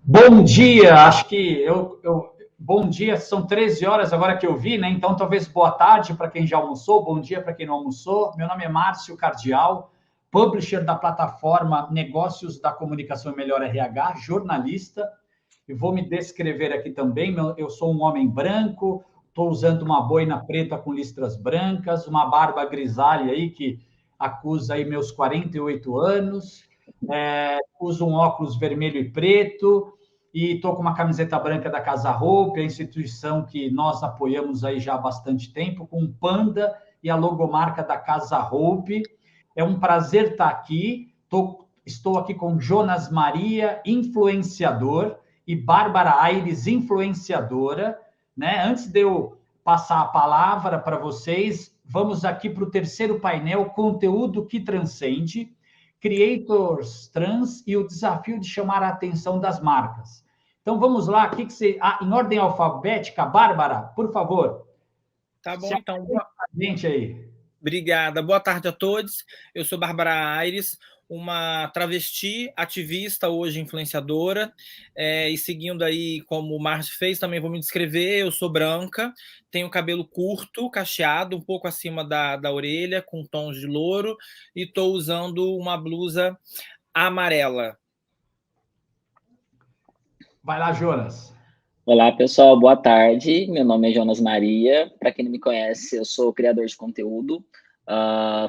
Bom dia, acho que bom dia, são 13 horas agora que eu vi, né? Então, talvez boa tarde para quem já almoçou, bom dia para quem não almoçou. Meu nome é Márcio Cardial, publisher da plataforma Negócios da Comunicação Melhor RH, jornalista, e vou me descrever aqui também. Eu sou um homem branco, estou usando uma boina preta com listras brancas, uma barba grisalha aí que acusa aí meus 48 anos, uso um óculos vermelho e preto, e estou com uma camiseta branca da Casa Hope, a instituição que nós apoiamos aí já há bastante tempo, com um panda e a logomarca da Casa Hope. É um prazer estar aqui. Estou aqui com Jonas Maria, influenciador, e Bárbara Aires, influenciadora. Né? Antes de eu passar a palavra para vocês, vamos aqui para o terceiro painel, conteúdo que transcende, creators trans e o desafio de chamar a atenção das marcas. Então vamos lá, aqui que você, em ordem alfabética, Bárbara, por favor. Tá bom, Se então. gente aí. Obrigada. Boa tarde a todos. Eu sou Bárbara Aires, uma travesti, ativista, hoje influenciadora, e seguindo aí como o Márcio fez, também vou me descrever. Eu sou branca, tenho cabelo curto, cacheado, um pouco acima da orelha, com tons de louro, e estou usando uma blusa amarela. Vai lá, Jonas. Olá, pessoal, boa tarde. Meu nome é Jonas Maria. Para quem não me conhece, eu sou criador de conteúdo.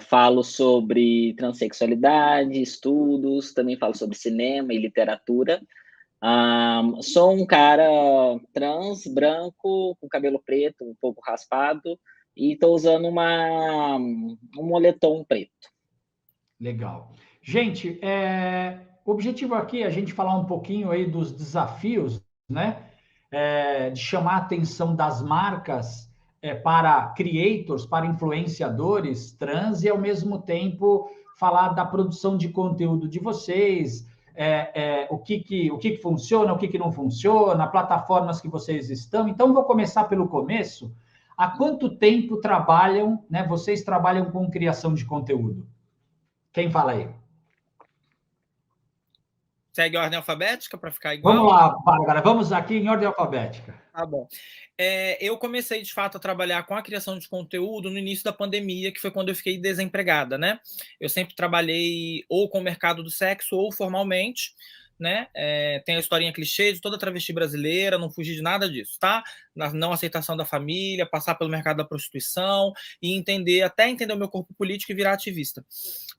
Falo sobre transexualidade, estudos, também falo sobre cinema e literatura. Sou um cara trans, branco, com cabelo preto, um pouco raspado, e estou usando um moletom preto. Legal. Gente, o objetivo aqui é a gente falar um pouquinho aí dos desafios, né? De chamar a atenção das marcas para creators, para influenciadores trans e, ao mesmo tempo, falar da produção de conteúdo de vocês, o que funciona, o que não funciona, plataformas que vocês estão. Então, vou começar pelo começo. Há quanto tempo trabalham, né? Vocês trabalham com criação de conteúdo? Quem fala aí? Segue a ordem alfabética para ficar igual? Vamos lá, Bárbara, vamos aqui em ordem alfabética. Tá bom. Eu comecei, de fato, a trabalhar com a criação de conteúdo no início da pandemia, que foi quando eu fiquei desempregada, né? Eu sempre trabalhei ou com o mercado do sexo ou formalmente, né? Tem a historinha clichê de toda travesti brasileira, não fugir de nada disso, tá? Na não aceitação da família, passar pelo mercado da prostituição e até entender o meu corpo político e virar ativista.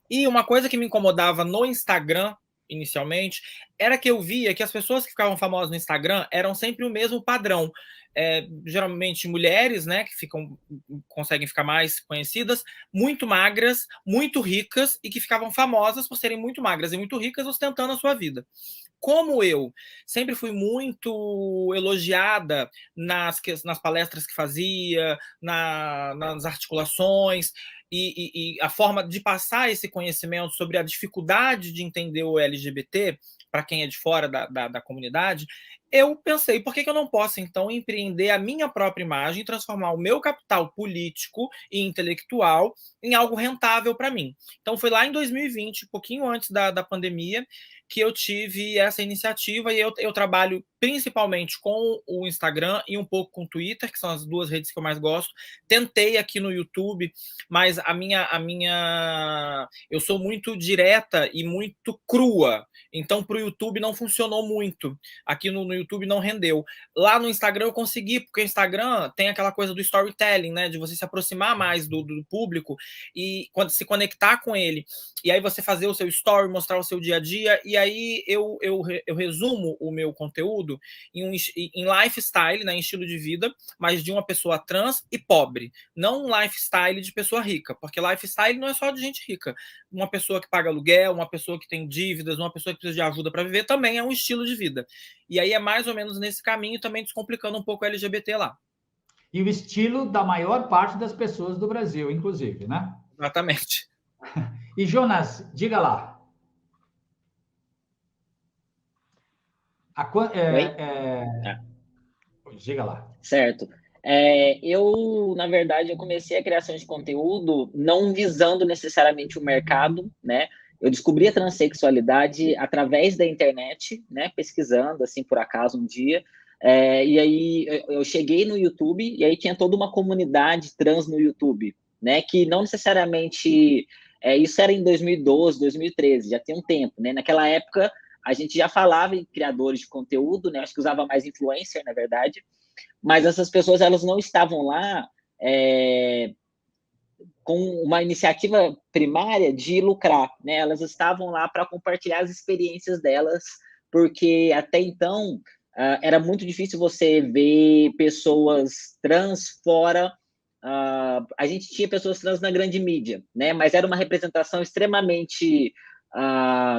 E uma coisa que me incomodava no Instagram, inicialmente, era que eu via que as pessoas que ficavam famosas no Instagram eram sempre o mesmo padrão. Geralmente mulheres, né, que conseguem ficar mais conhecidas, muito magras, muito ricas e que ficavam famosas por serem muito magras e muito ricas, ostentando a sua vida. Como eu sempre fui muito elogiada nas palestras que fazia, nas articulações, e a forma de passar esse conhecimento sobre a dificuldade de entender o LGBT, para quem é de fora da comunidade, eu pensei, por que eu não posso, então, empreender a minha própria imagem, transformar o meu capital político e intelectual em algo rentável para mim? Então, foi lá em 2020, um pouquinho antes da pandemia, que eu tive essa iniciativa, e eu trabalho principalmente com o Instagram e um pouco com o Twitter, que são as duas redes que eu mais gosto. Tentei aqui no YouTube, mas eu sou muito direta e muito crua, então para o YouTube não funcionou muito. Aqui no YouTube não rendeu. Lá no Instagram eu consegui, porque o Instagram tem aquela coisa do storytelling, né, de você se aproximar mais do público e quando se conectar com ele, e aí você fazer o seu story, mostrar o seu dia a dia, e aí eu resumo o meu conteúdo em lifestyle, né, em estilo de vida, mas de uma pessoa trans e pobre, não um lifestyle de pessoa rica, porque lifestyle não é só de gente rica. Uma pessoa que paga aluguel, uma pessoa que tem dívidas, uma pessoa que precisa de ajuda para viver, também é um estilo de vida. E aí é mais ou menos nesse caminho, também descomplicando um pouco o LGBT lá. E o estilo da maior parte das pessoas do Brasil, inclusive, né? Exatamente. E Jonas, diga lá. Diga lá. Certo. Na verdade, eu comecei a criação de conteúdo não visando necessariamente o mercado, né? Eu descobri a transexualidade através da internet, né, pesquisando, assim, por acaso, um dia. E aí eu cheguei no YouTube, e aí tinha toda uma comunidade trans no YouTube, né, que não necessariamente... isso era em 2012, 2013, já tem um tempo, né? Naquela época, a gente já falava em criadores de conteúdo, né? Acho que usava mais influencer, na verdade, mas essas pessoas, elas não estavam lá com uma iniciativa primária de lucrar, né? Elas estavam lá para compartilhar as experiências delas, porque até então era muito difícil você ver pessoas trans fora. A gente tinha pessoas trans na grande mídia, né? Mas era uma representação extremamente,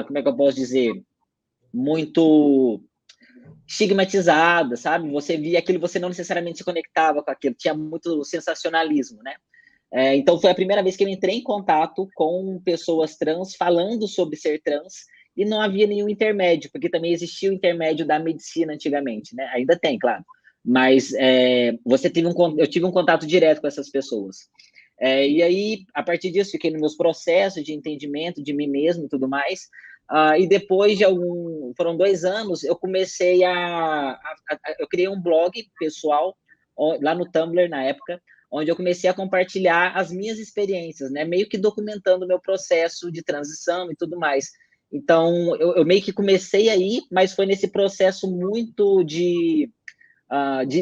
como é que eu posso dizer, muito estigmatizada, sabe? Você via aquilo, você não necessariamente se conectava com aquilo, tinha muito sensacionalismo, né? Então, foi a primeira vez que eu entrei em contato com pessoas trans falando sobre ser trans, e não havia nenhum intermédio, porque também existia o intermédio da medicina antigamente, né? Ainda tem, claro. Mas eu tive um contato direto com essas pessoas. E aí, a partir disso, fiquei nos meus processos de entendimento de mim mesmo e tudo mais. E depois de foram 2 anos, eu comecei eu criei um blog pessoal, lá no Tumblr, na época, onde eu comecei a compartilhar as minhas experiências, né? Meio que documentando o meu processo de transição e tudo mais. Então, eu meio que comecei aí, mas foi nesse processo muito de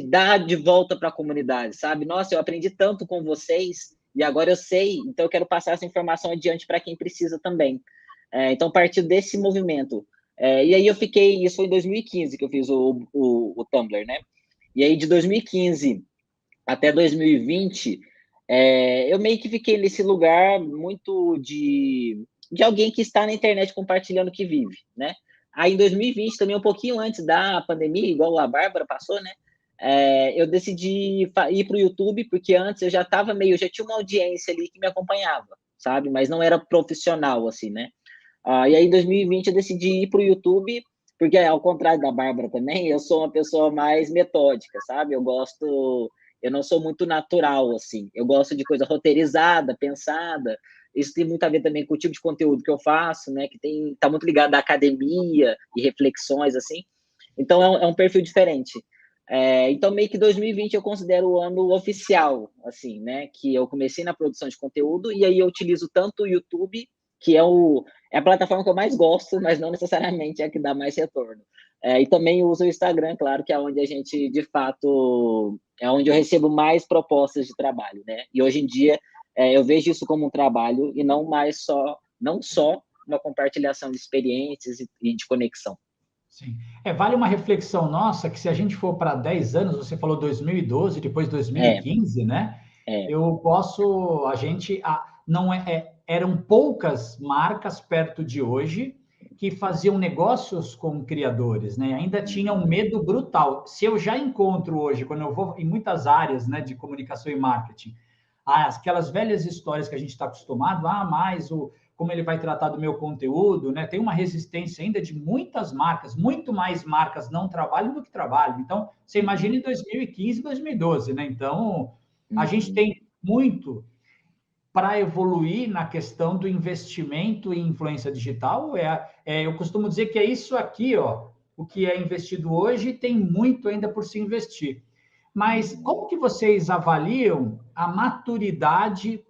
dar de volta para a comunidade, sabe? Nossa, eu aprendi tanto com vocês e agora eu sei, então eu quero passar essa informação adiante para quem precisa também. Então, partiu desse movimento. E aí isso foi em 2015 que eu fiz o Tumblr, né? E aí, de 2015 até 2020, eu meio que fiquei nesse lugar muito de alguém que está na internet compartilhando o que vive, né? Aí, em 2020, também um pouquinho antes da pandemia, igual a Bárbara passou, né? Eu decidi ir para o YouTube, porque antes eu já tinha uma audiência ali que me acompanhava, sabe? Mas não era profissional, assim, né? E aí, em 2020, eu decidi ir para o YouTube, porque, ao contrário da Bárbara também, eu sou uma pessoa mais metódica, sabe? Eu não sou muito natural, assim. Eu gosto de coisa roteirizada, pensada. Isso tem muito a ver também com o tipo de conteúdo que eu faço, né? Que tá muito ligado à academia e reflexões, assim. Então, é um perfil diferente. Então, meio que 2020 eu considero o ano oficial, assim, né? Que eu comecei na produção de conteúdo, e aí eu utilizo tanto o YouTube, que é a plataforma que eu mais gosto, mas não necessariamente é a que dá mais retorno. E também uso o Instagram, claro, que é onde a gente, de fato, é onde eu recebo mais propostas de trabalho, né? E hoje em dia eu vejo isso como um trabalho e não só uma compartilhação de experiências e de conexão. Sim. Vale uma reflexão nossa que se a gente for para 10 anos, você falou 2012, depois 2015, né? Não eram poucas marcas perto de hoje que faziam negócios com criadores, né? Ainda tinha um medo brutal. Se eu já encontro hoje, quando eu vou em muitas áreas, né, de comunicação e marketing, aquelas velhas histórias que a gente está acostumado, mas como ele vai tratar do meu conteúdo, né? Tem uma resistência ainda de muitas marcas, muito mais marcas não trabalham do que trabalham. Então, você imagina em 2015, 2012, né? Então, a gente tem muito para evoluir na questão do investimento em influência digital. Eu costumo dizer que é isso aqui, ó, o que é investido hoje, tem muito ainda por se investir. Mas como que vocês avaliam a maturidade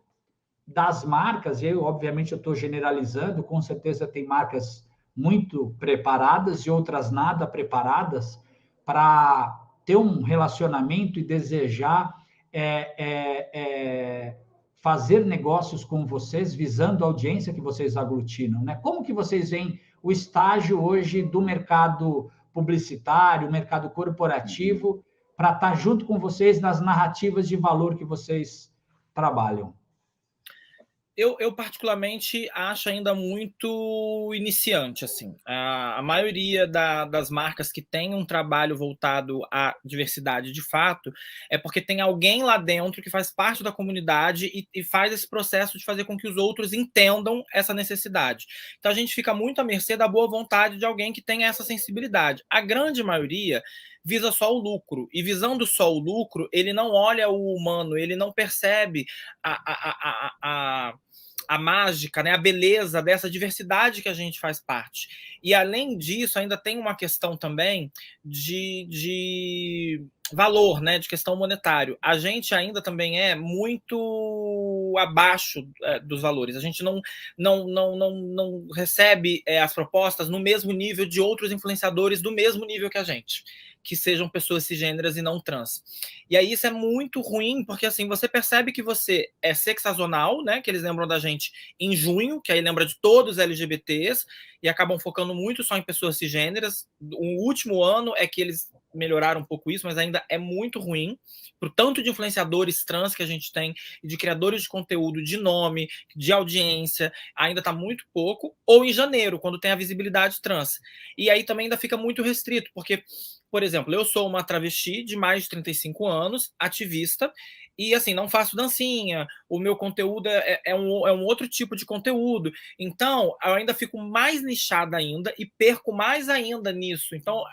das marcas? Obviamente, eu estou generalizando, com certeza tem marcas muito preparadas e outras nada preparadas para ter um relacionamento e desejar fazer negócios com vocês, visando a audiência que vocês aglutinam, né? Como que vocês veem o estágio hoje do mercado publicitário, mercado corporativo, para estar junto com vocês nas narrativas de valor que vocês trabalham? Eu particularmente acho ainda muito iniciante, assim. A maioria das marcas que tem um trabalho voltado à diversidade de fato é porque tem alguém lá dentro que faz parte da comunidade e faz esse processo de fazer com que os outros entendam essa necessidade. Então a gente fica muito à mercê da boa vontade de alguém que tenha essa sensibilidade. A grande maioria visa só o lucro, e visando só o lucro, ele não olha o humano, ele não percebe a mágica, né, a beleza dessa diversidade que a gente faz parte. E, além disso, ainda tem uma questão também de valor, né, de questão monetário. A gente ainda também é muito abaixo dos valores. A gente não recebe as propostas no mesmo nível de outros influenciadores do mesmo nível que a gente, que sejam pessoas cisgêneras e não trans. E aí isso é muito ruim, porque assim, você percebe que você é sexazonal, né, que eles lembram da gente em junho, que aí lembra de todos os LGBTs, e acabam focando muito só em pessoas cisgêneras. O último ano é que eles melhoraram um pouco isso, mas ainda é muito ruim pro tanto de influenciadores trans que a gente tem, e de criadores de conteúdo, de nome, de audiência, ainda está muito pouco, ou em janeiro, quando tem a visibilidade trans. E aí também ainda fica muito restrito, porque, por exemplo, eu sou uma travesti de mais de 35 anos, ativista, e assim, não faço dancinha, o meu conteúdo é um outro tipo de conteúdo. Então, eu ainda fico mais nichada ainda e perco mais ainda nisso. Então,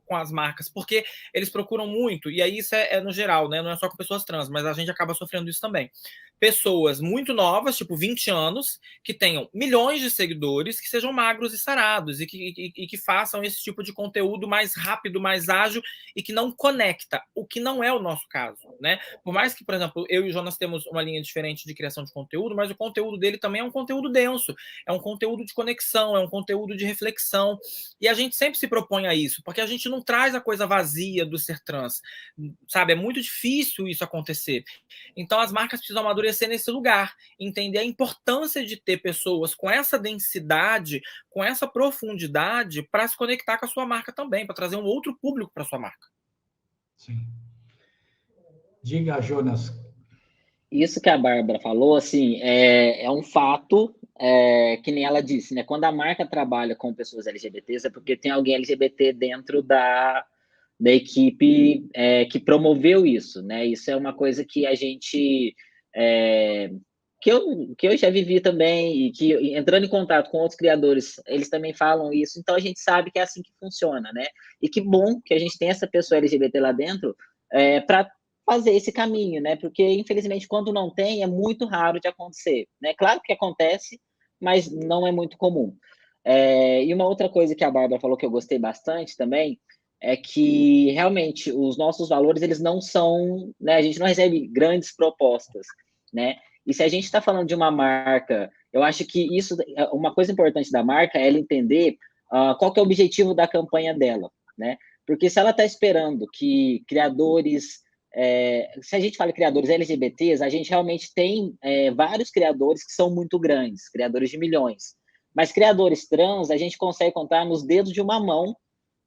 com as marcas, porque eles procuram muito, e aí isso é no geral, né? Não é só com pessoas trans, mas a gente acaba sofrendo isso também. Pessoas muito novas, tipo 20 anos, que tenham milhões de seguidores, que sejam magros e sarados, e que façam esse tipo de conteúdo mais rápido, mais ágil, e que não conecta, o que não é o nosso caso, né? Por mais que, por exemplo, eu e o Jonas temos uma linha diferente de criação de conteúdo, mas o conteúdo dele também é um conteúdo denso, é um conteúdo de conexão, é um conteúdo de reflexão, e a gente sempre se propõe a isso, porque a gente não traz a coisa vazia do ser trans, sabe? É muito difícil isso acontecer. Então as marcas precisam amadurecer nesse lugar, entender a importância de ter pessoas com essa densidade, com essa profundidade, para se conectar com a sua marca também, para trazer um outro público para a sua marca. Sim. Diga, Jonas. Isso que a Bárbara falou, assim, é um fato, que nem ela disse, né? Quando a marca trabalha com pessoas LGBTs, é porque tem alguém LGBT dentro da equipe que promoveu isso, né? Isso é uma coisa que a gente... que eu já vivi também, e que, entrando em contato com outros criadores, eles também falam isso, então a gente sabe que é assim que funciona, né? E que bom que a gente tem essa pessoa LGBT lá dentro para fazer esse caminho, né? Porque, infelizmente, quando não tem, é muito raro de acontecer, né? Claro que acontece, mas não é muito comum. E uma outra coisa que a Bárbara falou que eu gostei bastante também é que, realmente, os nossos valores, eles não são, né? A gente não recebe grandes propostas, né? E se a gente está falando de uma marca, eu acho que isso, uma coisa importante da marca é ela entender qual que é o objetivo da campanha dela, né? Porque se ela está esperando que criadores... se a gente fala criadores LGBTs, a gente realmente tem vários criadores que são muito grandes, criadores de milhões. Mas criadores trans, a gente consegue contar nos dedos de uma mão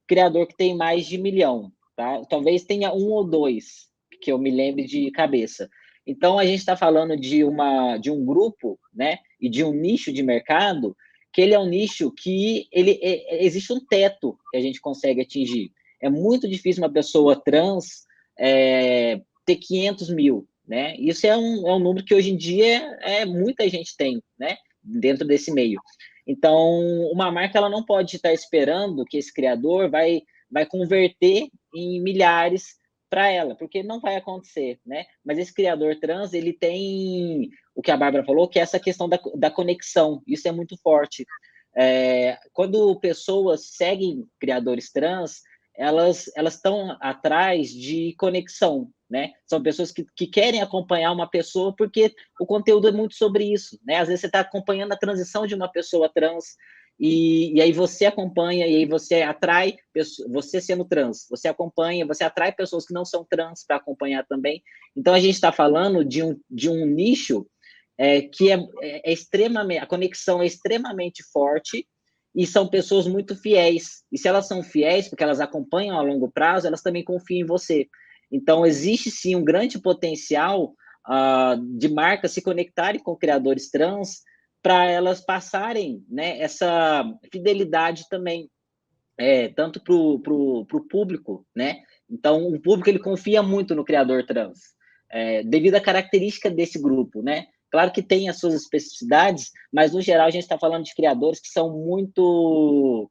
criador que tem mais de 1 milhão, tá? Talvez tenha 1 ou 2, que eu me lembre de cabeça. Então, a gente está falando de um grupo, né, e de um nicho de mercado, que ele é um nicho que existe um teto que a gente consegue atingir. É muito difícil uma pessoa trans ter 500 mil, né? Isso é um número que hoje em dia muita gente tem, né, dentro desse meio. Então, uma marca ela não pode estar esperando que esse criador vai converter em milhares para ela, porque não vai acontecer, né? Mas esse criador trans, ele tem o que a Bárbara falou, que é essa questão da conexão. Isso é muito forte. Quando pessoas seguem criadores trans, elas estão atrás de conexão, né? São pessoas que querem acompanhar uma pessoa porque o conteúdo é muito sobre isso, né? Às vezes você está acompanhando a transição de uma pessoa trans e aí você acompanha, e aí você atrai, você sendo trans, você acompanha, você atrai pessoas que não são trans para acompanhar também. Então, a gente está falando de um nicho que é extremamente, a conexão é extremamente forte, e são pessoas muito fiéis. E se elas são fiéis, porque elas acompanham a longo prazo, elas também confiam em você. Então, existe sim um grande potencial de marcas se conectarem com criadores trans para elas passarem, né, essa fidelidade também, tanto para o público, né? Então, o público ele confia muito no criador trans, devido à característica desse grupo, né? Claro que tem as suas especificidades, mas, no geral, a gente está falando de criadores que são muito...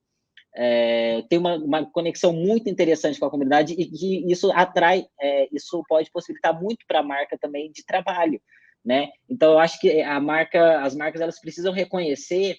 tem uma conexão muito interessante com a comunidade, e que isso atrai, isso pode possibilitar muito para a marca também de trabalho, né? Então, eu acho que as marcas elas precisam reconhecer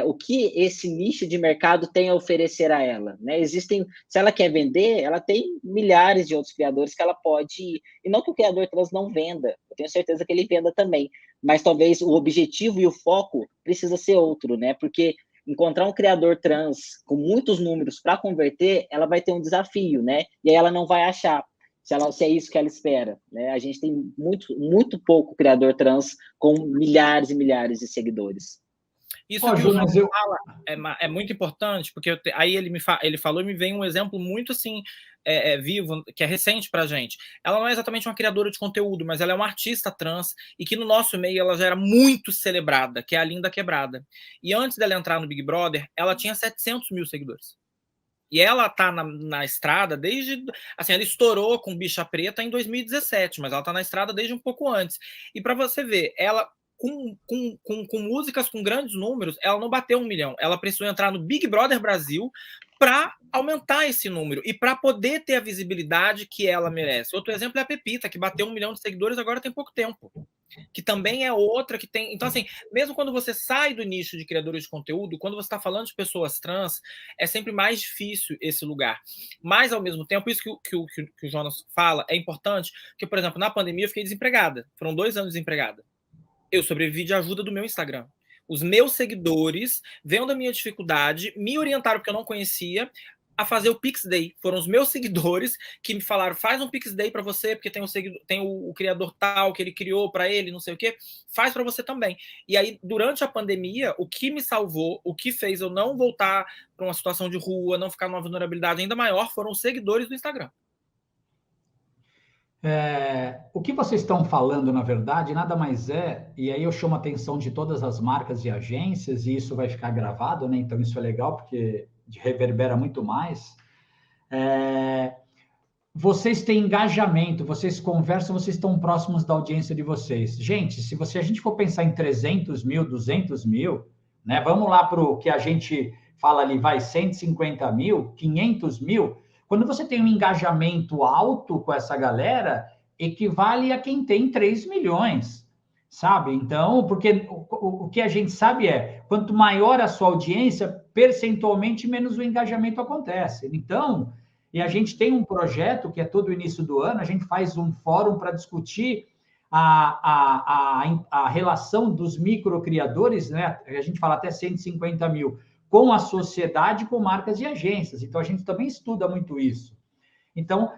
o que esse nicho de mercado tem a oferecer a ela, né? Se ela quer vender, ela tem milhares de outros criadores que ela pode ir. E não que o criador trans não venda, eu tenho certeza que ele venda também, mas talvez o objetivo e o foco precisa ser outro, né? Porque encontrar um criador trans com muitos números para converter, ela vai ter um desafio, né? E aí ela não vai achar se é isso que ela espera, né? A gente tem muito pouco criador trans com milhares e milhares de seguidores. Isso que o Jonas fala é muito importante, porque aí ele falou e me vem um exemplo muito assim vivo, que é recente pra gente. Ela não é exatamente uma criadora de conteúdo, mas ela é uma artista trans e que no nosso meio ela já era muito celebrada, que é a Linda Quebrada. E antes dela entrar no Big Brother, ela tinha 700 mil seguidores. E ela tá na estrada desde... Assim, ela estourou com Bicha Preta em 2017, mas ela tá na estrada desde um pouco antes. E para você ver, ela... Com músicas com grandes números, ela não bateu 1 milhão. Ela precisou entrar no Big Brother Brasil para aumentar esse número e para poder ter a visibilidade que ela merece. Outro exemplo é a Pepita, que bateu 1 milhão de seguidores agora tem pouco tempo. Que também é outra que tem... Então, assim, mesmo quando você sai do nicho de criadores de conteúdo, quando você está falando de pessoas trans, é sempre mais difícil esse lugar. Mas, ao mesmo tempo, isso que o Jonas fala é importante, porque, por exemplo, na pandemia eu fiquei desempregada. Foram 2 anos desempregada. Eu sobrevivi de ajuda do meu Instagram. Os meus seguidores, vendo a minha dificuldade, me orientaram, porque eu não conhecia, a fazer o Pix Day. Foram os meus seguidores que me falaram, faz um Pix Day para você, porque tem o criador tal que ele criou para ele, não sei o quê, faz para você também. E aí, durante a pandemia, o que me salvou, o que fez eu não voltar para uma situação de rua, não ficar numa vulnerabilidade ainda maior, foram os seguidores do Instagram. O que vocês estão falando, na verdade, nada mais é, e aí eu chamo a atenção de todas as marcas e agências, e isso vai ficar gravado, né? Então isso é legal, porque reverbera muito mais. Vocês têm engajamento, vocês conversam, vocês estão próximos da audiência de vocês. Gente, se a gente for pensar em 300 mil, 200 mil, né? Vamos lá para o que a gente fala ali, vai 150 mil, 500 mil... Quando você tem um engajamento alto com essa galera, equivale a quem tem 3 milhões, sabe? Então, porque o que a gente sabe é, quanto maior a sua audiência, percentualmente menos o engajamento acontece. Então, e a gente tem um projeto que é todo início do ano, a gente faz um fórum para discutir a relação dos microcriadores, né? A gente fala até 150 mil, com a sociedade, com marcas e agências. Então, a gente também estuda muito isso. Então,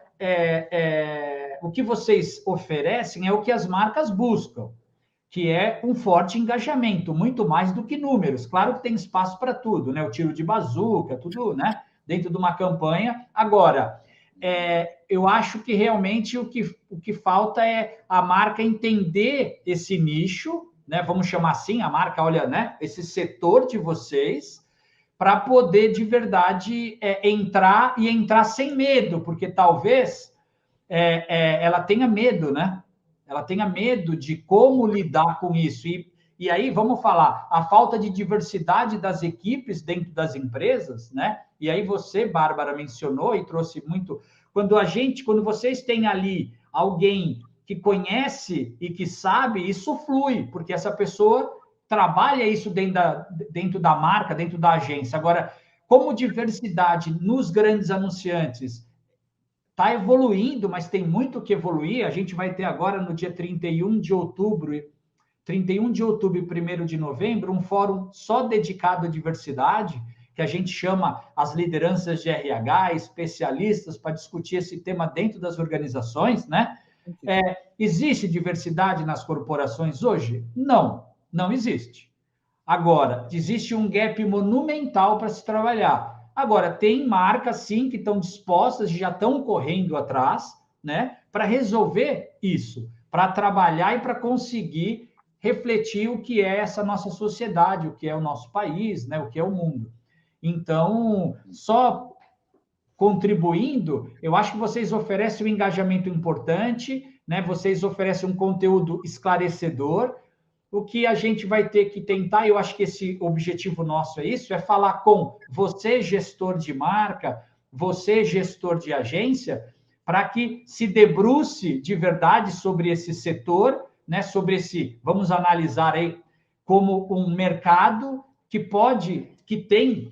o que vocês oferecem é o que as marcas buscam, que é um forte engajamento, muito mais do que números. Claro que tem espaço para tudo, né? O tiro de bazuca, tudo, né? Dentro de uma campanha. Agora, eu acho que realmente o que falta é a marca entender esse nicho, né? Vamos chamar assim, a marca, olha, né? Esse setor de vocês, para poder, de verdade, entrar e entrar sem medo, porque talvez ela tenha medo, né? Ela tenha medo de como lidar com isso. E aí, vamos falar, a falta de diversidade das equipes dentro das empresas, né? E aí você, Bárbara, mencionou e trouxe muito... Quando vocês têm ali alguém que conhece e que sabe, isso flui, porque essa pessoa trabalha isso dentro da marca, dentro da agência. Agora, como diversidade nos grandes anunciantes está evoluindo, mas tem muito que evoluir, a gente vai ter agora no dia 31 de outubro e 1º de novembro, um fórum só dedicado à diversidade, que a gente chama as lideranças de RH, especialistas, para discutir esse tema dentro das organizações, né? Existe diversidade nas corporações hoje? Não existe. Agora, existe um gap monumental para se trabalhar. Agora, tem marcas, sim, que estão dispostas e já estão correndo atrás, né, para resolver isso, para trabalhar e para conseguir refletir o que é essa nossa sociedade, o que é o nosso país, né, o que é o mundo. Então, só contribuindo, eu acho que vocês oferecem um engajamento importante, né, vocês oferecem um conteúdo esclarecedor. O que a gente vai ter que tentar, eu acho que esse objetivo nosso é isso, é falar com você, gestor de marca, você, gestor de agência, para que se debruce de verdade sobre esse setor, né, sobre vamos analisar aí como um mercado que tem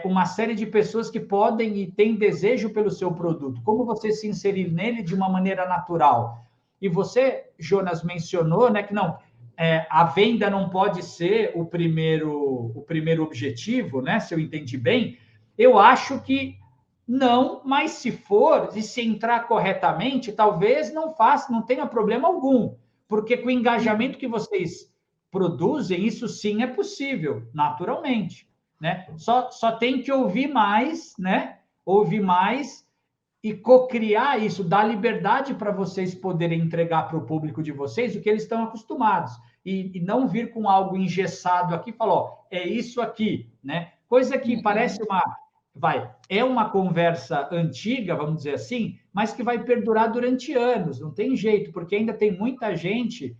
uma série de pessoas que podem e têm desejo pelo seu produto. Como você se inserir nele de uma maneira natural? E você, Jonas, mencionou, né, que não, a venda não pode ser o primeiro objetivo, né, se eu entendi bem. Eu acho que não, mas se for, e se entrar corretamente, talvez não tenha problema algum, porque com o engajamento que vocês produzem, isso sim é possível, naturalmente, né? Só tem que ouvir mais, né? Ouvir mais e co-criar isso, dar liberdade para vocês poderem entregar para o público de vocês o que eles estão acostumados, e não vir com algo engessado aqui e falar, ó, é isso aqui, né? Coisa que parece é uma conversa antiga, vamos dizer assim, mas que vai perdurar durante anos, não tem jeito, porque ainda tem muita gente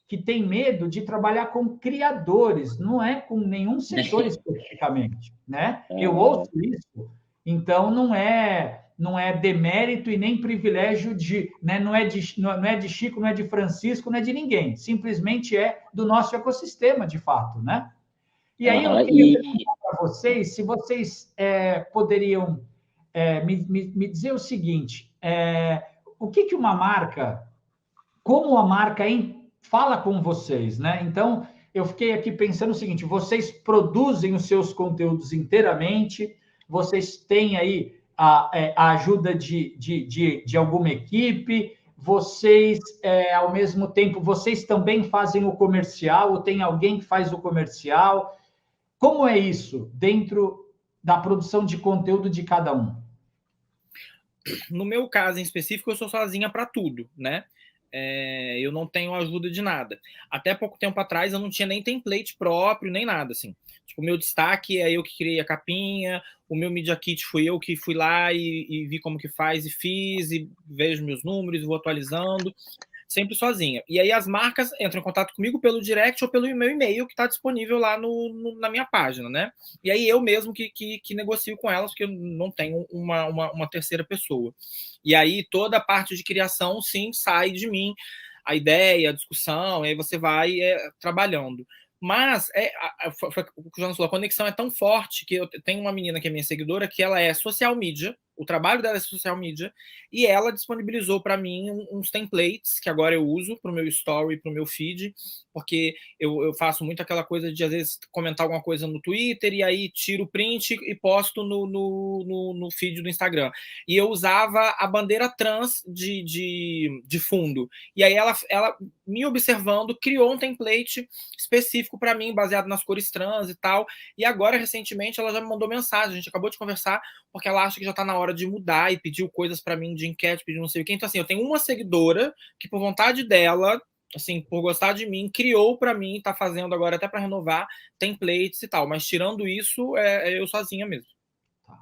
que tem medo de trabalhar com criadores, não é com nenhum setor especificamente, né? Eu ouço isso, então não é demérito e nem privilégio né? Não é de Chico, não é de Francisco, não é de ninguém, simplesmente é do nosso ecossistema, de fato, né? E aí eu queria perguntar para vocês se vocês poderiam me dizer o seguinte, o que uma marca, como a marca fala com vocês, né? Então, eu fiquei aqui pensando o seguinte, vocês produzem os seus conteúdos inteiramente, vocês têm aí a ajuda de alguma equipe, vocês, ao mesmo tempo, vocês também fazem o comercial, ou tem alguém que faz o comercial? Como é isso dentro da produção de conteúdo de cada um? No meu caso em específico, eu sou sozinha para tudo, né? Eu não tenho ajuda de nada. Até pouco tempo atrás, eu não tinha nem template próprio, nem nada, assim. Tipo, o meu destaque é eu que criei a capinha, o meu Media Kit fui eu que fui lá e vi como que faz e fiz, e vejo meus números, vou atualizando, sempre sozinha. E aí as marcas entram em contato comigo pelo direct ou pelo meu e-mail que está disponível lá na minha página, né? E aí eu mesmo que negocio com elas, porque eu não tenho uma terceira pessoa. E aí toda a parte de criação, sim, sai de mim. A ideia, a discussão, aí você vai trabalhando. Mas o que o Jonas falou, a conexão é tão forte que eu tenho uma menina que é minha seguidora que ela é social media, o trabalho dela é social media, e ela disponibilizou para mim uns templates que agora eu uso para o meu story, para o meu feed, porque eu faço muito aquela coisa de, às vezes, comentar alguma coisa no Twitter e aí tiro o print e posto no feed do Instagram. E eu usava a bandeira trans de fundo. E aí ela me observando, criou um template específico para mim, baseado nas cores trans e tal. E agora, recentemente, ela já me mandou mensagem, a gente acabou de conversar, porque ela acha que já está na hora de mudar e pediu coisas para mim de enquete, pediu não sei o quê. Então, assim, eu tenho uma seguidora que, por vontade dela, assim, por gostar de mim, criou para mim, tá fazendo agora até para renovar templates e tal. Mas tirando isso, eu sozinha mesmo. Tá.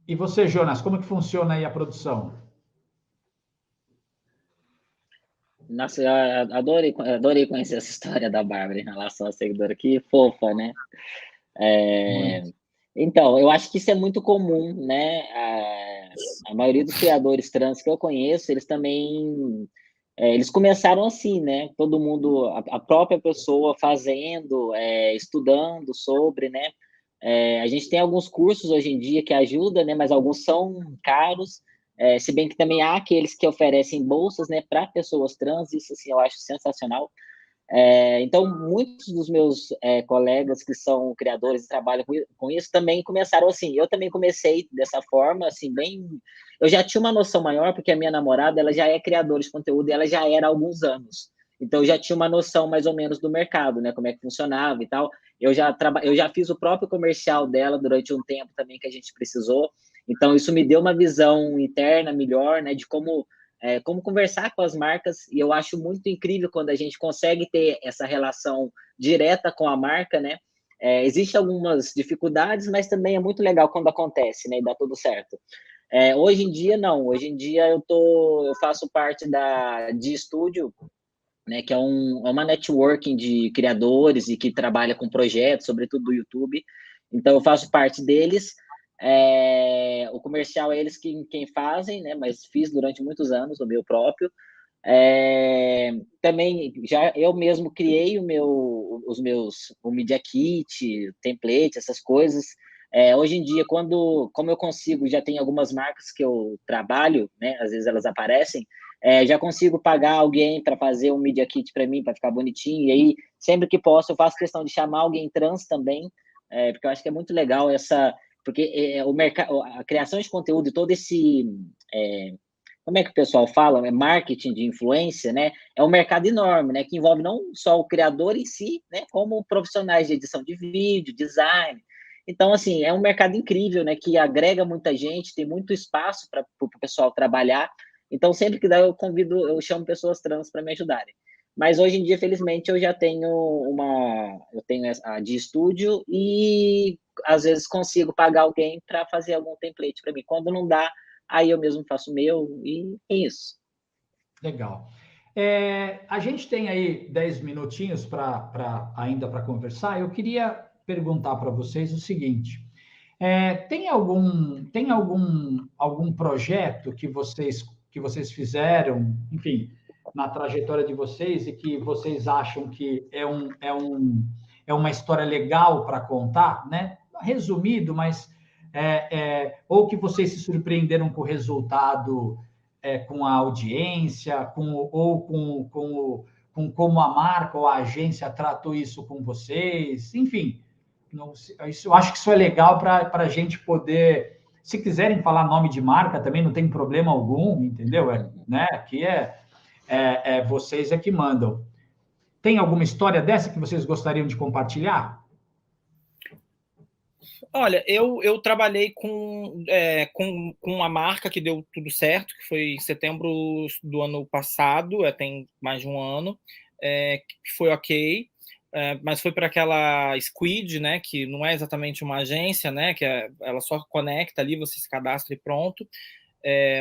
E você, Jonas, como que funciona aí a produção? Nossa, eu adorei conhecer essa história da Bárbara em relação à seguidora, que fofa, né? Então, eu acho que isso é muito comum, né? A maioria dos criadores trans que eu conheço, eles também eles começaram assim, né? Todo mundo, a própria pessoa fazendo, estudando sobre, né? A gente tem alguns cursos hoje em dia que ajudam, né? Mas alguns são caros, se bem que também há aqueles que oferecem bolsas, né? Para pessoas trans, isso assim, eu acho sensacional. Então, muitos dos meus colegas que são criadores e trabalham com isso também começaram assim. Eu também comecei dessa forma, assim, bem... Eu já tinha uma noção maior, porque a minha namorada, ela já é criadora de conteúdo e ela já era há alguns anos. Então, eu já tinha uma noção mais ou menos do mercado, né? Como é que funcionava e tal. Eu já fiz o próprio comercial dela durante um tempo também que a gente precisou. Então, isso me deu uma visão interna melhor, né? De como conversar com as marcas, e eu acho muito incrível quando a gente consegue ter essa relação direta com a marca, né? Existem algumas dificuldades, mas também é muito legal quando acontece, né? E dá tudo certo. Hoje em dia, não. Hoje em dia, eu faço parte de estúdio, né? Que é uma networking de criadores e que trabalha com projetos, sobretudo do YouTube. Então, eu faço parte deles. O comercial é eles quem fazem, né? Mas fiz durante muitos anos o meu próprio. Também já eu mesmo criei o Media Kit, template, essas coisas. Hoje em dia, como eu consigo, já tem algumas marcas que eu trabalho, né? Às vezes elas aparecem, já consigo pagar alguém para fazer um Media Kit para mim, para ficar bonitinho. E aí, sempre que posso, eu faço questão de chamar alguém trans também, porque eu acho que é muito legal porque a criação de conteúdo e todo esse como é que o pessoal fala? Marketing de influência, né? É um mercado enorme, né? Que envolve não só o criador em si, né? Como profissionais de edição de vídeo, design. Então, assim, é um mercado incrível, né? Que agrega muita gente, tem muito espaço para o pessoal trabalhar. Então, sempre que dá, eu chamo pessoas trans para me ajudarem. Mas hoje em dia, felizmente, eu já tenho eu tenho a de estúdio e às vezes consigo pagar alguém para fazer algum template para mim. Quando não dá, aí eu mesmo faço o meu e é isso. Legal. A gente tem aí 10 minutinhos ainda para conversar. Eu queria perguntar para vocês o seguinte: tem algum projeto que vocês fizeram, enfim, na trajetória de vocês e que vocês acham que é uma história legal para contar, né? Resumido, mas ou que vocês se surpreenderam com o resultado, com a audiência, com como a marca ou a agência tratou isso com vocês, enfim. Eu acho que isso é legal para a gente poder, se quiserem falar nome de marca também, não tem problema algum, entendeu? Né? Aqui vocês que mandam. Tem alguma história dessa que vocês gostariam de compartilhar? Olha, eu trabalhei com uma marca que deu tudo certo, que foi em setembro do ano passado, tem mais de um ano, que foi ok. Mas foi para aquela Squid, né, que não é exatamente uma agência, né, ela só conecta ali, você se cadastra e pronto.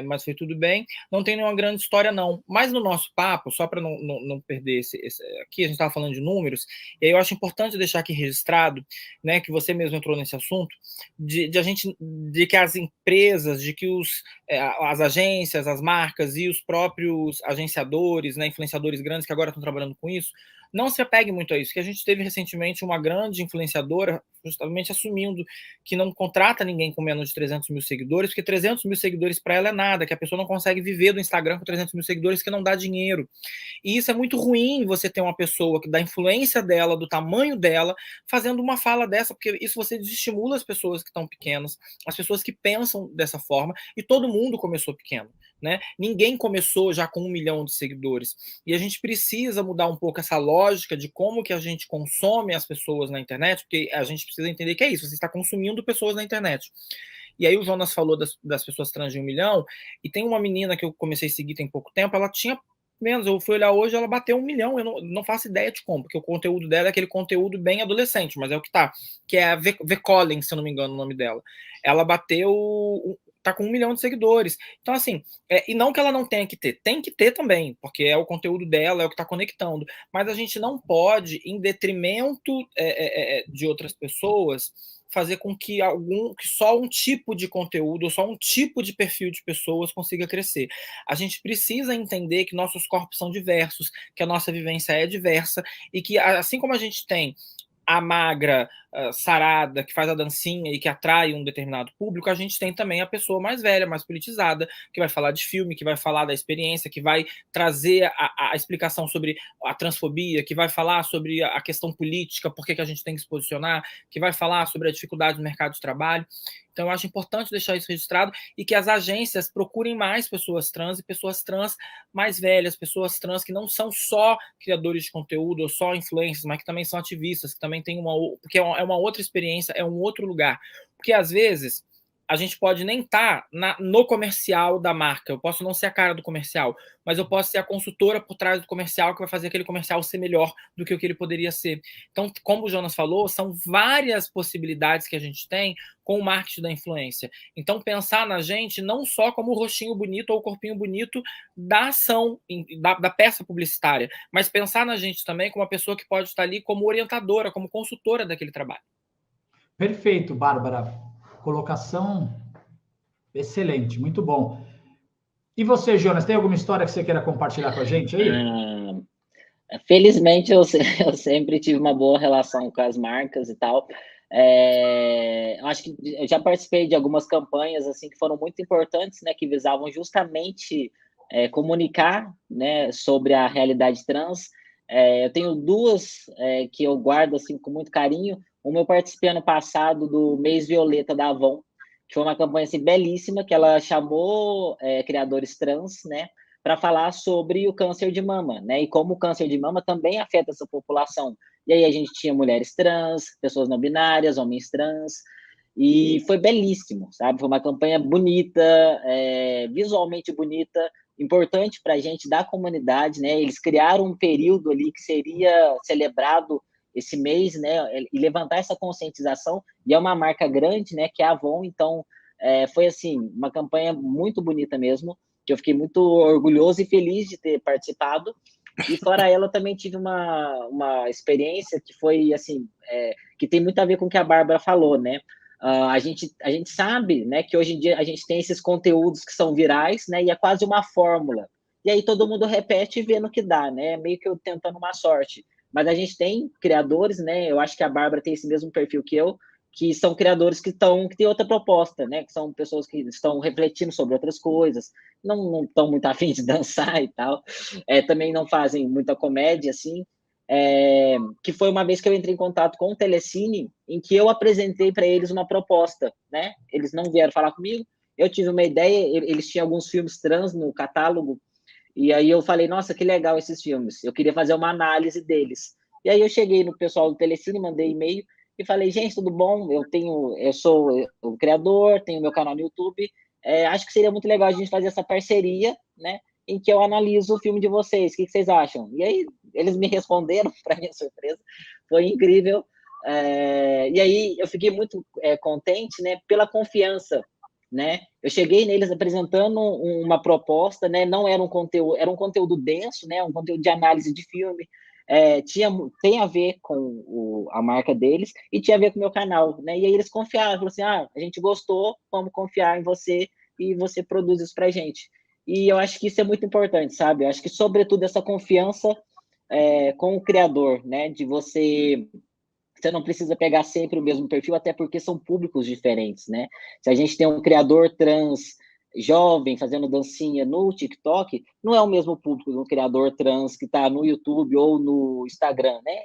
Mas foi tudo bem. Não tem nenhuma grande história, não. Mas no nosso papo, só para não perder aqui, a gente estava falando de números, e aí eu acho importante deixar aqui registrado, né, que você mesmo entrou nesse assunto, de que as empresas, de que as agências, as marcas e os próprios agenciadores, né, influenciadores grandes que agora estão trabalhando com isso, não se apegue muito a isso, que a gente teve recentemente uma grande influenciadora justamente assumindo que não contrata ninguém com menos de 300 mil seguidores, porque 300 mil seguidores para ela é nada, que a pessoa não consegue viver do Instagram com 300 mil seguidores, que não dá dinheiro. E isso é muito ruim, você ter uma pessoa que da influência dela, do tamanho dela, fazendo uma fala dessa, porque isso você desestimula as pessoas que estão pequenas, as pessoas que pensam dessa forma, e todo mundo começou pequeno. Né? Ninguém começou já com 1 milhão de seguidores. E a gente precisa mudar um pouco essa lógica de como que a gente consome as pessoas na internet, porque a gente precisa entender que é isso, você está consumindo pessoas na internet. E aí o Jonas falou das pessoas trans de 1 milhão, e tem uma menina que eu comecei a seguir tem pouco tempo, ela tinha menos, eu fui olhar hoje, ela bateu 1 milhão, eu não faço ideia de como, porque o conteúdo dela é aquele conteúdo bem adolescente, mas é o que tá, que é a V. Collins, se eu não me engano o nome dela. Ela bateu, tá com 1 milhão de seguidores. Então, assim, e não que ela não tenha que ter, tem que ter também, porque é o conteúdo dela, é o que está conectando, mas a gente não pode, em detrimento de outras pessoas, fazer com que só um tipo de conteúdo, ou só um tipo de perfil de pessoas consiga crescer. A gente precisa entender que nossos corpos são diversos, que a nossa vivência é diversa, e que, assim como a gente tem a magra, sarada, que faz a dancinha e que atrai um determinado público, a gente tem também a pessoa mais velha, mais politizada, que vai falar de filme, que vai falar da experiência, que vai trazer a explicação sobre a transfobia, que vai falar sobre a questão política, por que a gente tem que se posicionar, que vai falar sobre a dificuldade do mercado de trabalho. Então, eu acho importante deixar isso registrado e que as agências procurem mais pessoas trans e pessoas trans mais velhas, pessoas trans que não são só criadores de conteúdo ou só influencers, mas que também são ativistas, que também tem porque é uma outra experiência, é um outro lugar. Porque, às vezes, a gente pode nem estar no comercial da marca, eu posso não ser a cara do comercial, mas eu posso ser a consultora por trás do comercial que vai fazer aquele comercial ser melhor do que o que ele poderia ser. Então, como o Jonas falou, são várias possibilidades que a gente tem com o marketing da influência. Então, pensar na gente não só como o rostinho bonito ou o corpinho bonito da ação, da peça publicitária, mas pensar na gente também como uma pessoa que pode estar ali como orientadora, como consultora daquele trabalho. Perfeito, Bárbara. Colocação excelente, muito bom. E você, Jonas, tem alguma história que você queira compartilhar com a gente aí? Felizmente, eu sempre tive uma boa relação com as marcas e tal. Eu acho que eu já participei de algumas campanhas assim que foram muito importantes, né, que visavam justamente comunicar, né, sobre a realidade trans. Eu tenho duas que eu guardo assim com muito carinho. Uma eu participei ano passado do Mês Violeta da Avon, que foi uma campanha assim, belíssima, que ela chamou criadores trans, né, para falar sobre o câncer de mama, né, e como o câncer de mama também afeta essa população. E aí a gente tinha mulheres trans, pessoas não binárias, homens trans, e foi belíssimo, sabe? Foi uma campanha bonita, visualmente bonita, importante para a gente da comunidade, né? Eles criaram um período ali que seria celebrado esse mês, né? E levantar essa conscientização. E é uma marca grande, né? Que é a Avon. Então, foi assim uma campanha muito bonita mesmo, que eu fiquei muito orgulhoso e feliz de ter participado. E fora ela, eu também tive uma experiência que foi assim, que tem muito a ver com o que a Bárbara falou, né? A gente sabe, né, que hoje em dia a gente tem esses conteúdos que são virais, né, e é quase uma fórmula. E aí todo mundo repete e vê no que dá, né? Meio que eu tentando uma sorte. Mas a gente tem criadores, né? Eu acho que a Bárbara tem esse mesmo perfil que eu, que são criadores que têm outra proposta, né? Que são pessoas que estão refletindo sobre outras coisas, não estão muito afim de dançar e tal, também não fazem muita comédia, assim, que foi uma vez que eu entrei em contato com o Telecine, em que eu apresentei para eles uma proposta, né? Eles não vieram falar comigo, eu tive uma ideia, eles tinham alguns filmes trans no catálogo, e aí eu falei, nossa, que legal esses filmes, eu queria fazer uma análise deles. E aí eu cheguei no pessoal do Telecine, mandei e-mail, e falei, gente, tudo bom? Eu sou o criador, tenho meu canal no YouTube, acho que seria muito legal a gente fazer essa parceria, né? Em que eu analiso o filme de vocês, o que vocês acham? E aí eles me responderam, para minha surpresa, foi incrível. E aí eu fiquei muito contente, né? Pela confiança, né? Eu cheguei neles apresentando uma proposta, né? Não era era um conteúdo denso, né? Um conteúdo de análise de filme. Tem a ver com a marca deles e tinha a ver com o meu canal, né? E aí eles confiaram, falaram assim, a gente gostou, vamos confiar em você e você produz isso pra gente. E eu acho que isso é muito importante, sabe? Eu acho que, sobretudo, essa confiança com o criador, né? De você não precisa pegar sempre o mesmo perfil, até porque são públicos diferentes, né? Se a gente tem um criador trans jovem fazendo dancinha no TikTok, não é o mesmo público do criador trans que está no YouTube ou no Instagram, né?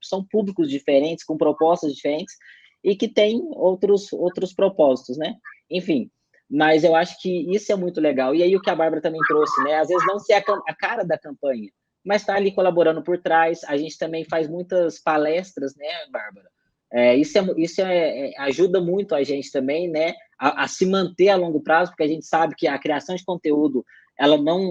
São públicos diferentes, com propostas diferentes e que têm outros propósitos, né? Enfim, mas eu acho que isso é muito legal. E aí o que a Bárbara também trouxe, né? Às vezes não ser a cara da campanha, mas está ali colaborando por trás. A gente também faz muitas palestras, né, Bárbara? Isso ajuda muito a gente também, né, a se manter a longo prazo, porque a gente sabe que a criação de conteúdo,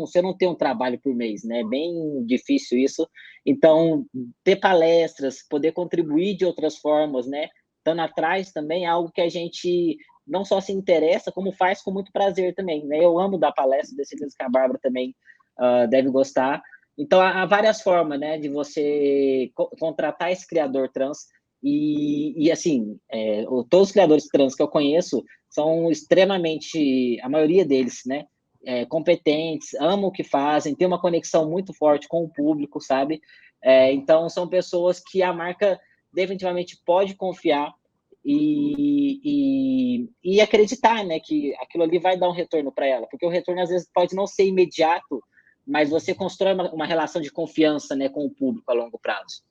você não tem um trabalho por mês, né? É bem difícil isso. Então, ter palestras, poder contribuir de outras formas, né? Estando atrás também é algo que a gente não só se interessa, como faz com muito prazer também, né? Eu amo dar palestra, desse certeza que a Bárbara também deve gostar. Então, há várias formas, né, de você contratar esse criador trans e assim, todos os criadores trans que eu conheço são extremamente, a maioria deles, né, competentes, amam o que fazem, tem uma conexão muito forte com o público, sabe? Então, são pessoas que a marca definitivamente pode confiar e acreditar, né, que aquilo ali vai dar um retorno para ela, porque o retorno às vezes pode não ser imediato, mas você constrói uma relação de confiança, né, com o público a longo prazo.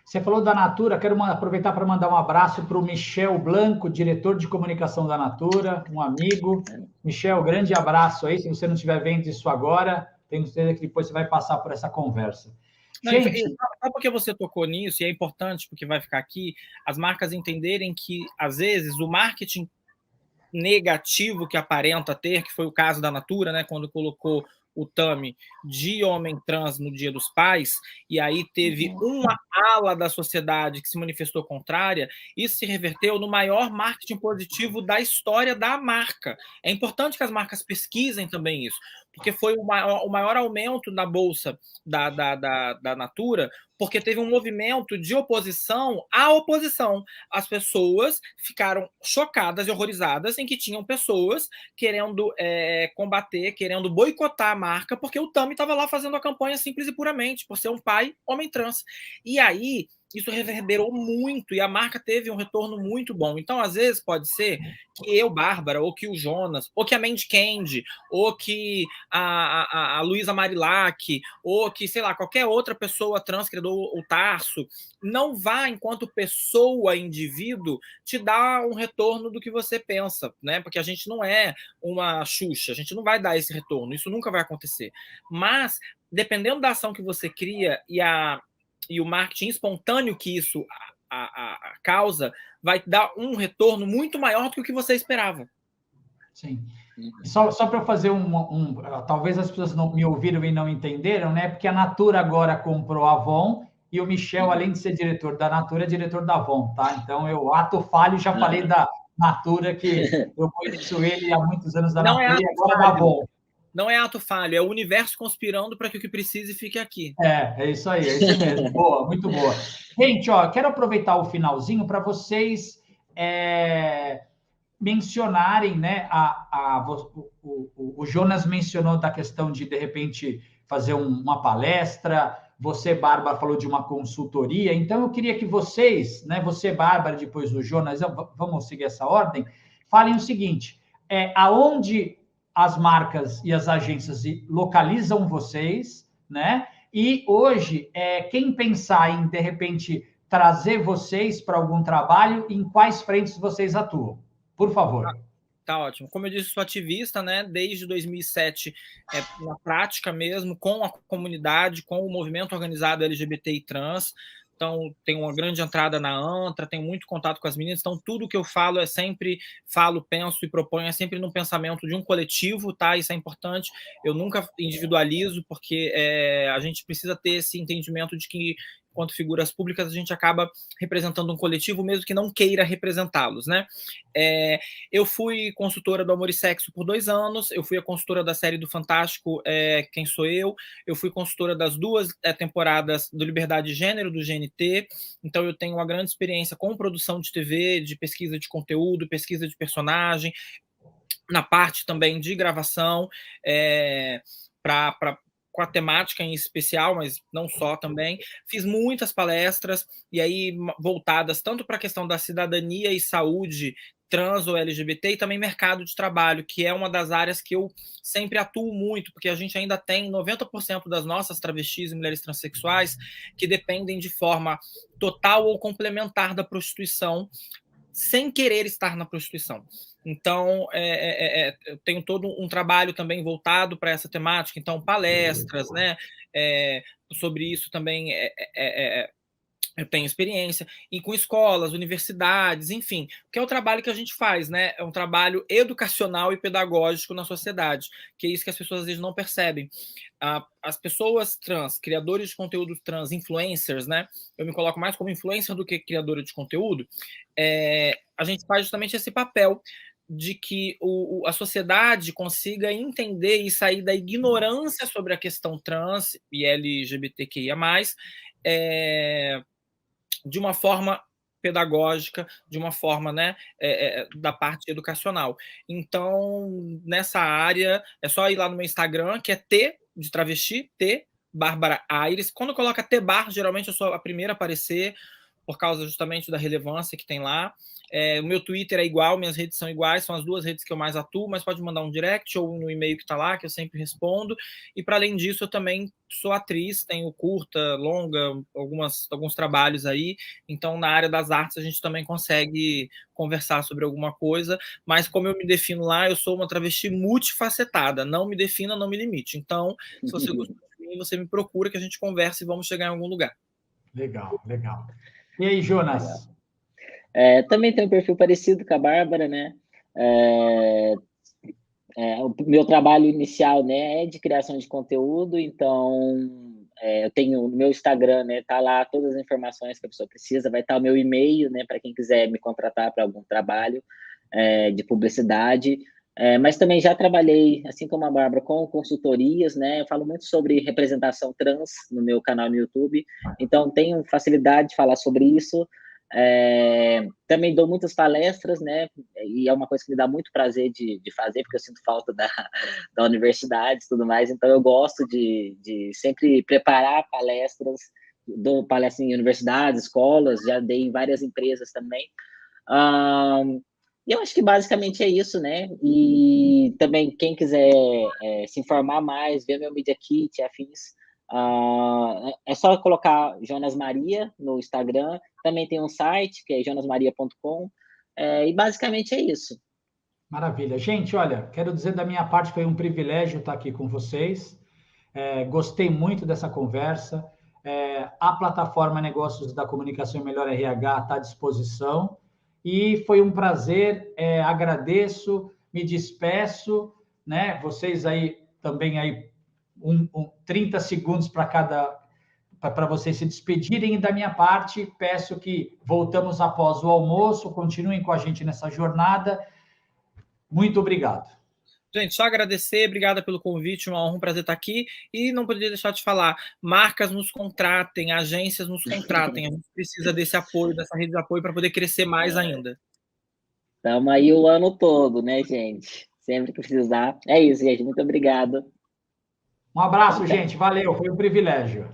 Você falou da Natura, quero aproveitar para mandar um abraço para o Michel Blanco, diretor de comunicação da Natura, um amigo. Michel, grande abraço aí, se você não estiver vendo isso agora, tenho certeza que depois você vai passar por essa conversa. Gente, só porque você tocou nisso, e é importante, porque vai ficar aqui, as marcas entenderem que, às vezes, o marketing negativo que aparenta ter, que foi o caso da Natura, né, quando colocou o Tami de homem trans no Dia dos Pais, e aí teve uma ala da sociedade que se manifestou contrária, isso se reverteu no maior marketing positivo da história da marca. É importante que as marcas pesquisem também isso, porque foi o maior aumento na bolsa da Natura, porque teve um movimento de oposição à oposição. As pessoas ficaram chocadas e horrorizadas em que tinham pessoas querendo combater, querendo boicotar a marca, porque o Tami estava lá fazendo a campanha simples e puramente, por ser um pai homem trans. E aí, isso reverberou muito e a marca teve um retorno muito bom. Então, às vezes, pode ser que eu, Bárbara, ou que o Jonas, ou que a Mandy Candy, ou que a Luísa Marilac, ou que, sei lá, qualquer outra pessoa trans, criador, o Tarso, não vá, enquanto pessoa, indivíduo, te dar um retorno do que você pensa, né? Porque a gente não é uma Xuxa, a gente não vai dar esse retorno, isso nunca vai acontecer. Mas, dependendo da ação que você cria e o marketing espontâneo que isso a causa, vai dar um retorno muito maior do que o que você esperava. Sim. Só para eu fazer talvez as pessoas não me ouviram e não entenderam, né? Porque a Natura agora comprou a Avon e o Michel, além de ser diretor da Natura, é diretor da Avon, tá? Então, eu, ato falho, já falei da Natura, que eu conheço ele há muitos anos da Natura e agora da Avon. Não é ato falho, é o universo conspirando para que o que precise fique aqui. É isso aí, é isso mesmo. Boa, muito boa. Gente, ó, quero aproveitar o finalzinho para vocês mencionarem, né? O Jonas mencionou da questão de repente, fazer uma palestra. Você, Bárbara, falou de uma consultoria. Então, eu queria que vocês, né? Você, Bárbara, depois o Jonas, vamos seguir essa ordem, falem o seguinte: aonde as marcas e as agências localizam vocês, né? E hoje, quem pensar em, de repente, trazer vocês para algum trabalho, em quais frentes vocês atuam? Por favor. Tá ótimo. Como eu disse, sou ativista, né? Desde 2007, na prática mesmo, com a comunidade, com o movimento organizado LGBT e trans. Então, tenho uma grande entrada na ANTRA, tenho muito contato com as meninas. Então, tudo que eu falo penso e proponho, é sempre no pensamento de um coletivo, tá? Isso é importante. Eu nunca individualizo, porque a gente precisa ter esse entendimento de que, enquanto figuras públicas, a gente acaba representando um coletivo, mesmo que não queira representá-los, né? Eu fui consultora do Amor e Sexo por 2 anos, eu fui a consultora da série do Fantástico, Quem Sou Eu fui consultora das 2 temporadas do Liberdade de Gênero, do GNT, então eu tenho uma grande experiência com produção de TV, de pesquisa de conteúdo, pesquisa de personagem, na parte também de gravação, com a temática em especial, mas não só também. Fiz muitas palestras, e aí voltadas tanto para a questão da cidadania e saúde trans ou LGBT, e também mercado de trabalho, que é uma das áreas que eu sempre atuo muito, porque a gente ainda tem 90% das nossas travestis e mulheres transexuais que dependem de forma total ou complementar da prostituição, sem querer estar na prostituição. Então, eu tenho todo um trabalho também voltado para essa temática, então palestras, né, sobre isso também eu tenho experiência, e com escolas, universidades, enfim, que é o trabalho que a gente faz, né? É um trabalho educacional e pedagógico na sociedade, que é isso que as pessoas às vezes não percebem. As pessoas trans, criadores de conteúdo trans, influencers, né? Eu me coloco mais como influencer do que criadora de conteúdo. A gente faz justamente esse papel de que a sociedade consiga entender e sair da ignorância sobre a questão trans e LGBTQIA+, de uma forma pedagógica, de uma forma, né, da parte educacional. Então, nessa área, é só ir lá no meu Instagram, que é T, de travesti, T, Bárbara Aires. Quando coloca T-Bar, geralmente eu sou a primeira a aparecer, por causa justamente da relevância que tem lá. O meu Twitter é igual, minhas redes são iguais, são as 2 redes que eu mais atuo, mas pode mandar um direct ou no e-mail que está lá, que eu sempre respondo. E, para além disso, eu também sou atriz, tenho curta, longa, alguns trabalhos aí. Então, na área das artes, a gente também consegue conversar sobre alguma coisa, mas como eu me defino lá, eu sou uma travesti multifacetada. Não me defina, não me limite. Então, se você gostou de mim, você me procura, que a gente conversa e vamos chegar em algum lugar. Legal, legal. E aí, Jonas? Também tem um perfil parecido com a Bárbara, né? O meu trabalho inicial, né, é de criação de conteúdo, então eu tenho no meu Instagram, né, tá lá todas as informações que a pessoa precisa, vai estar o meu e-mail, né, para quem quiser me contratar para algum trabalho de publicidade. Mas também já trabalhei, assim como a Bárbara, com consultorias, né? Eu falo muito sobre representação trans no meu canal no YouTube, então tenho facilidade de falar sobre isso. Também dou muitas palestras, né? E é uma coisa que me dá muito prazer de fazer, porque eu sinto falta da universidade e tudo mais, então eu gosto de sempre preparar palestras, dou palestras em universidades, escolas, já dei em várias empresas também. E eu acho que basicamente é isso, né? E também quem quiser se informar mais, ver meu Media Kit, afins, é só colocar Jonas Maria no Instagram. Também tem um site, que é jonasmaria.com. E basicamente é isso. Maravilha. Gente, olha, quero dizer da minha parte, foi um privilégio estar aqui com vocês. Gostei muito dessa conversa. A plataforma Negócios da Comunicação e Melhor RH está à disposição. E foi um prazer, agradeço, me despeço, né? Vocês aí também aí 30 segundos para vocês se despedirem, e da minha parte, peço que voltamos após o almoço, continuem com a gente nessa jornada. Muito obrigado. Gente, só agradecer, obrigada pelo convite, uma honra, um prazer estar aqui. E não poderia deixar de falar, marcas nos contratem, agências nos contratem, a gente precisa desse apoio, dessa rede de apoio para poder crescer mais ainda. Estamos aí o ano todo, né, gente? Sempre que precisar. É isso, gente. Muito obrigado. Um abraço, gente. Valeu, foi um privilégio.